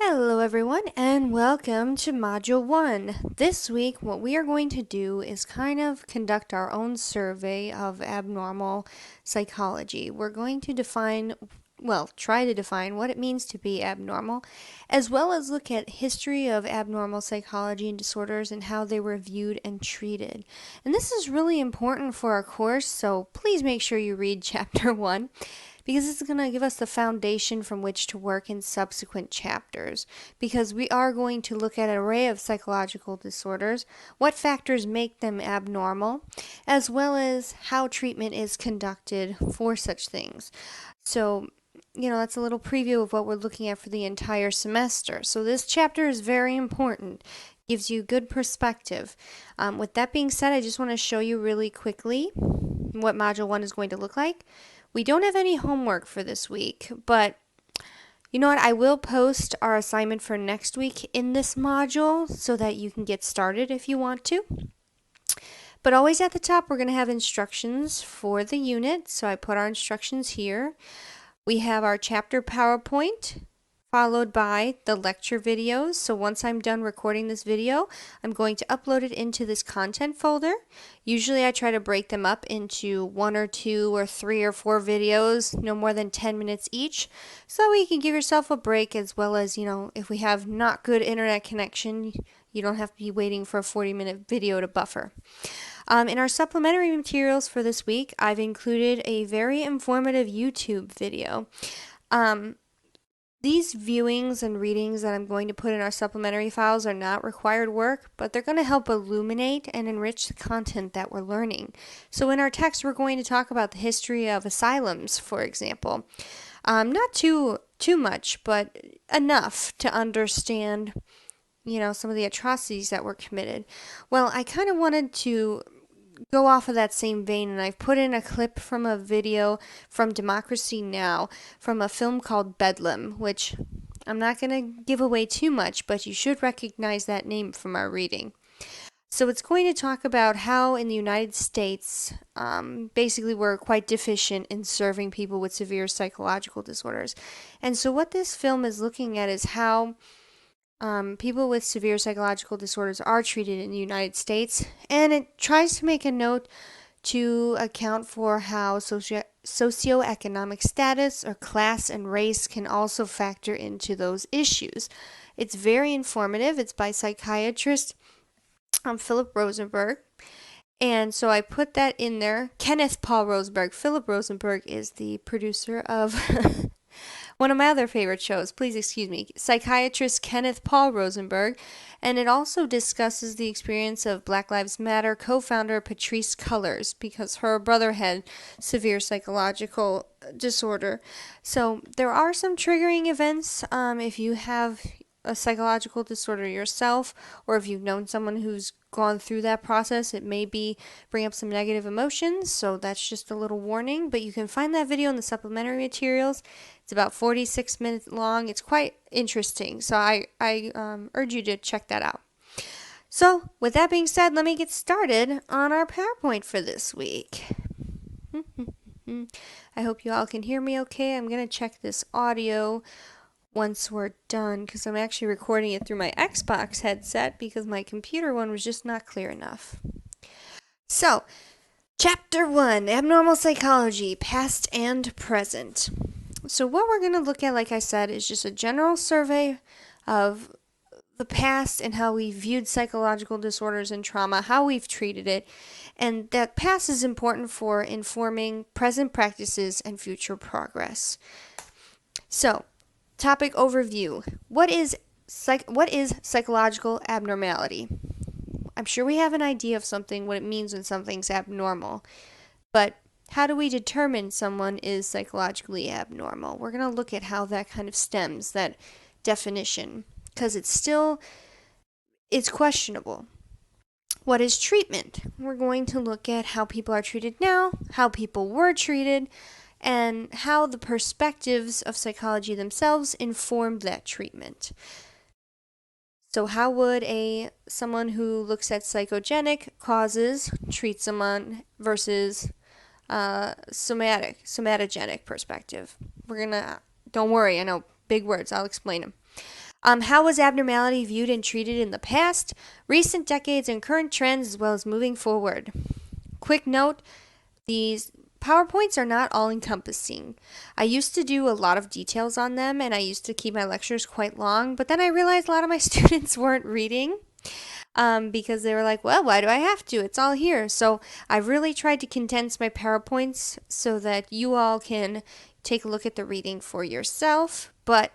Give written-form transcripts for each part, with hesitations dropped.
Hello everyone and welcome to Module 1. This week what we are going to do is kind of conduct our own survey of abnormal psychology. We're going to try to define what it means to be abnormal, as well as look at history of abnormal psychology and disorders and how they were viewed and treated. And this is really important for our course, so please make sure you read Chapter 1 because this is going to give us the foundation from which to work in subsequent chapters. Because we are going to look at an array of psychological disorders, what factors make them abnormal, as well as how treatment is conducted for such things. So, that's a little preview of what we're looking at for the entire semester. So this chapter is very important. Gives you good perspective. With that being said, I just want to show you really quickly what Module 1 is going to look like. We don't have any homework for this week, but you know what? I will post our assignment for next week in this module so that you can get started if you want to. But always at the top, we're going to have instructions for the unit. So I put our instructions here. We have our chapter PowerPoint, followed by the lecture videos. So once I'm done recording this video, I'm going to upload it into this content folder. Usually I try to break them up into 1 or 2 or 3 or 4 videos, no more than 10 minutes each, so that way you can give yourself a break, as well as, if we have not good internet connection, you don't have to be waiting for a 40-minute video to buffer. In our supplementary materials for this week, I've included a very informative YouTube video. These viewings and readings that I'm going to put in our supplementary files are not required work, but they're going to help illuminate and enrich the content that we're learning. So in our text, we're going to talk about the history of asylums, for example. Not too much, but enough to understand, some of the atrocities that were committed. Well, I kind of wanted to go off of that same vein, and I've put in a clip from a video from Democracy Now! From a film called Bedlam, which I'm not going to give away too much, but you should recognize that name from our reading. So it's going to talk about how in the United States, basically we're quite deficient in serving people with severe psychological disorders. And so what this film is looking at is how people with severe psychological disorders are treated in the United States, and it tries to make a note to account for how socioeconomic status or class and race can also factor into those issues. It's very informative. It's by psychiatrist Philip Rosenberg. And so I put that in there. Kenneth Paul Rosenberg. Philip Rosenberg is the producer of one of my other favorite shows, please excuse me, psychiatrist Kenneth Paul Rosenberg, and it also discusses the experience of Black Lives Matter co-founder Patrisse Cullors, because her brother had severe psychological disorder. So there are some triggering events if you have a psychological disorder yourself, or if you've known someone who's gone through that process, it may bring up some negative emotions, so that's just a little warning. But you can find that video in the supplementary materials. It's about 46 minutes long. It's quite interesting, so I urge you to check that out. So with that being said, let me get started on our PowerPoint for this week. I hope you all can hear me okay. I'm going to check this audio once we're done, because I'm actually recording it through my Xbox headset because my computer one was just not clear enough. So, Chapter 1, Abnormal Psychology, Past and Present. So what we're going to look at, like I said, is just a general survey of the past and how we viewed psychological disorders and trauma, how we've treated it, and that past is important for informing present practices and future progress. So, topic overview. What is psychological abnormality? I'm sure we have an idea of something, what it means when something's abnormal, but how do we determine someone is psychologically abnormal? We're going to look at how that kind of stems, that definition, because it's questionable. What is treatment? We're going to look at how people are treated now, how people were treated, and how the perspectives of psychology themselves informed that treatment. So how would someone who looks at psychogenic causes treat someone versus somatogenic perspective? Don't worry, I know, big words, I'll explain them. How was abnormality viewed and treated in the past, recent decades, and current trends, as well as moving forward? Quick note, these PowerPoints are not all encompassing. I used to do a lot of details on them and I used to keep my lectures quite long, but then I realized a lot of my students weren't reading because they were like, well, why do I have to? It's all here. So I've really tried to condense my PowerPoints so that you all can take a look at the reading for yourself. But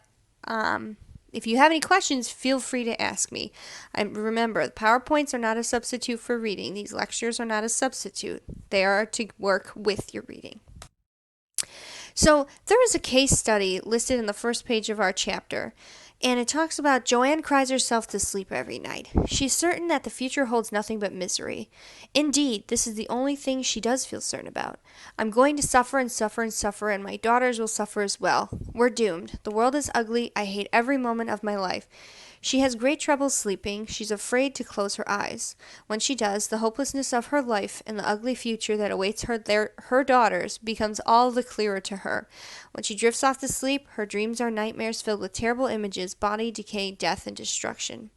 if you have any questions, feel free to ask me. Remember, the PowerPoints are not a substitute for reading. These lectures are not a substitute. They are to work with your reading. So there is a case study listed in the first page of our chapter, and it talks about Joanne cries herself to sleep every night. She's certain that the future holds nothing but misery. Indeed, this is the only thing she does feel certain about. I'm going to suffer and suffer and suffer, and my daughters will suffer as well. We're doomed. The world is ugly. I hate every moment of my life. She has great trouble sleeping. She's afraid to close her eyes. When she does, the hopelessness of her life and the ugly future that awaits her daughters becomes all the clearer to her. When she drifts off to sleep, her dreams are nightmares filled with terrible images, body decay, death, and destruction.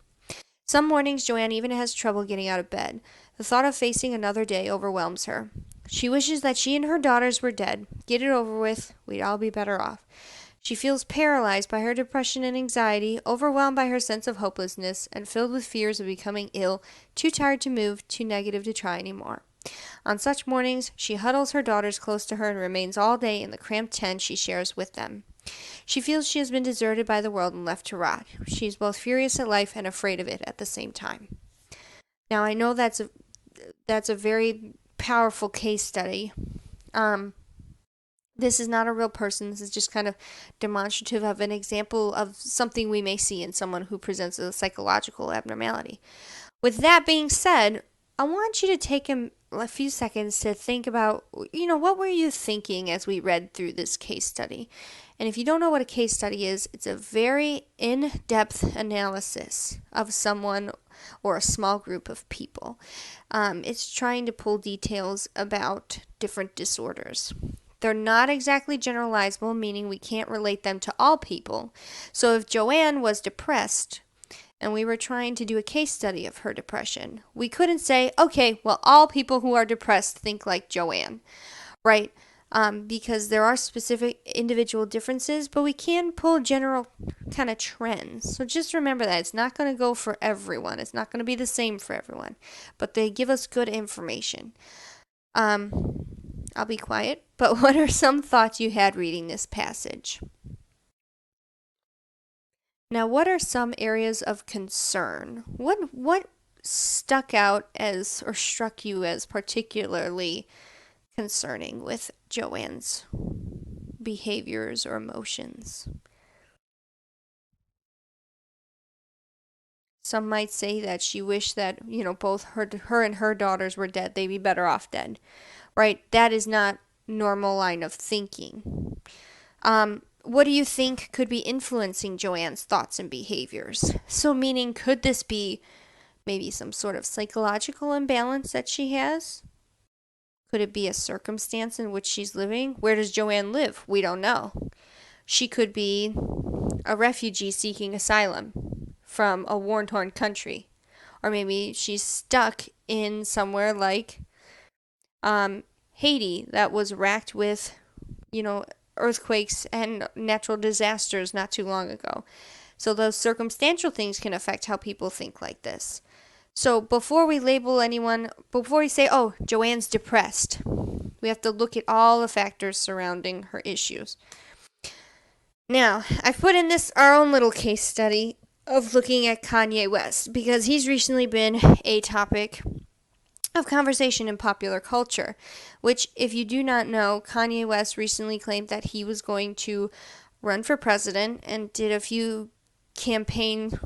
Some mornings, Joanne even has trouble getting out of bed. The thought of facing another day overwhelms her. She wishes that she and her daughters were dead. Get it over with. We'd all be better off. She feels paralyzed by her depression and anxiety, overwhelmed by her sense of hopelessness, and filled with fears of becoming ill, too tired to move, too negative to try any more. On such mornings, she huddles her daughters close to her and remains all day in the cramped tent she shares with them. She feels she has been deserted by the world and left to rot. She is both furious at life and afraid of it at the same time. Now, I know that's a very powerful case study. This is not a real person. This is just kind of demonstrative of an example of something we may see in someone who presents a psychological abnormality. With that being said, I want you to take a few seconds to think about, what were you thinking as we read through this case study? And if you don't know what a case study is, it's a very in-depth analysis of someone or a small group of people. It's trying to pull details about different disorders. They're not exactly generalizable, meaning we can't relate them to all people. So if Joanne was depressed and we were trying to do a case study of her depression, we couldn't say, okay, well, all people who are depressed think like Joanne, right? Because there are specific individual differences, but we can pull general kind of trends. So just remember that it's not going to go for everyone. It's not going to be the same for everyone, but they give us good information. I'll be quiet, but what are some thoughts you had reading this passage? Now, what are some areas of concern? What stuck out as or struck you as particularly concerning with Joanne's behaviors or emotions? Some might say that she wished that, both her and her daughters were dead. They'd be better off dead. Right? That is not normal line of thinking. What do you think could be influencing Joanne's thoughts and behaviors? So, meaning, could this be maybe some sort of psychological imbalance that she has? Could it be a circumstance in which she's living? Where does Joanne live? We don't know. She could be a refugee seeking asylum from a war-torn country. Or maybe she's stuck in somewhere like Haiti that was racked with, earthquakes and natural disasters not too long ago. So those circumstantial things can affect how people think like this. So before we label anyone, before we say, oh, Joanne's depressed, we have to look at all the factors surrounding her issues. Now, I've put in this our own little case study of looking at Kanye West because he's recently been a topic of conversation in popular culture, which, if you do not know, Kanye West recently claimed that he was going to run for president and did a few campaign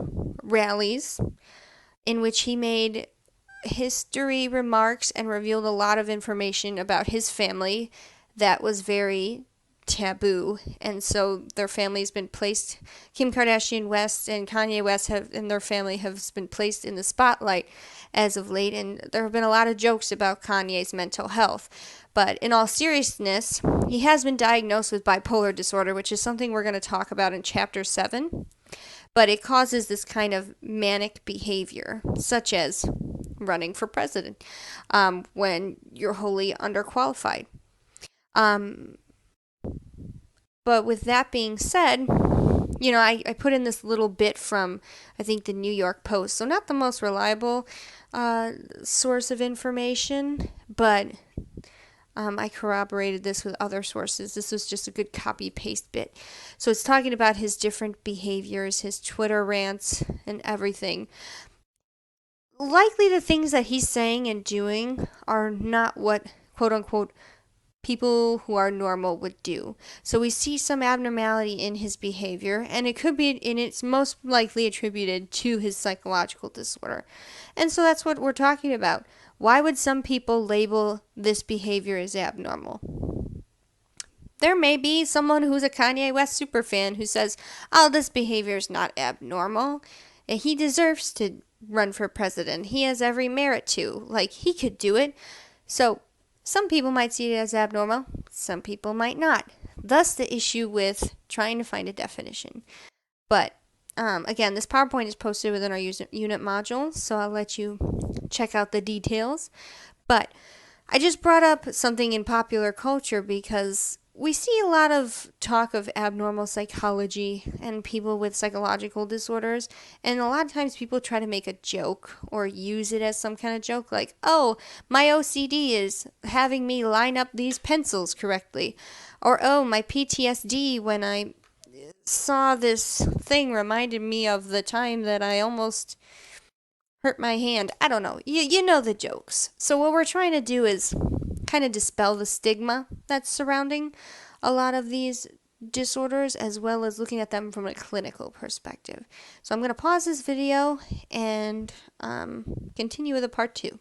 rallies in which he made history remarks and revealed a lot of information about his family that was very taboo, and so their family's been placed, Kim Kardashian West and Kanye West and their family have been placed in the spotlight as of late, and there have been a lot of jokes about Kanye's mental health. But in all seriousness, he has been diagnosed with bipolar disorder, which is something we're going to talk about in chapter 7. but it causes this kind of manic behavior, such as running for president when you're wholly underqualified. Um, but with that being said, I put in this little bit from, I think, the New York Post. So, not the most reliable source of information, but I corroborated this with other sources. This was just a good copy paste bit. So, it's talking about his different behaviors, his Twitter rants, and everything. Likely the things that he's saying and doing are not what, quote unquote, people who are normal would do. So we see some abnormality in his behavior, and it could be, and it's most likely attributed to his psychological disorder. And so that's what we're talking about. Why would some people label this behavior as abnormal? There may be someone who's a Kanye West superfan who says, oh, this behavior is not abnormal. He deserves to run for president. He has every merit to. Like, he could do it. So, some people might see it as abnormal, some people might not. Thus, the issue with trying to find a definition. But again, this PowerPoint is posted within our unit module, so I'll let you check out the details. But I just brought up something in popular culture because we see a lot of talk of abnormal psychology and people with psychological disorders, and a lot of times people try to make a joke or use it as some kind of joke, like, oh, my OCD is having me line up these pencils correctly, or oh, my PTSD when I saw this thing reminded me of the time that I almost hurt my hand. I don't know. You know the jokes. So what we're trying to do is kind of dispel the stigma that's surrounding a lot of these disorders, as well as looking at them from a clinical perspective. So I'm going to pause this video and continue with a part 2.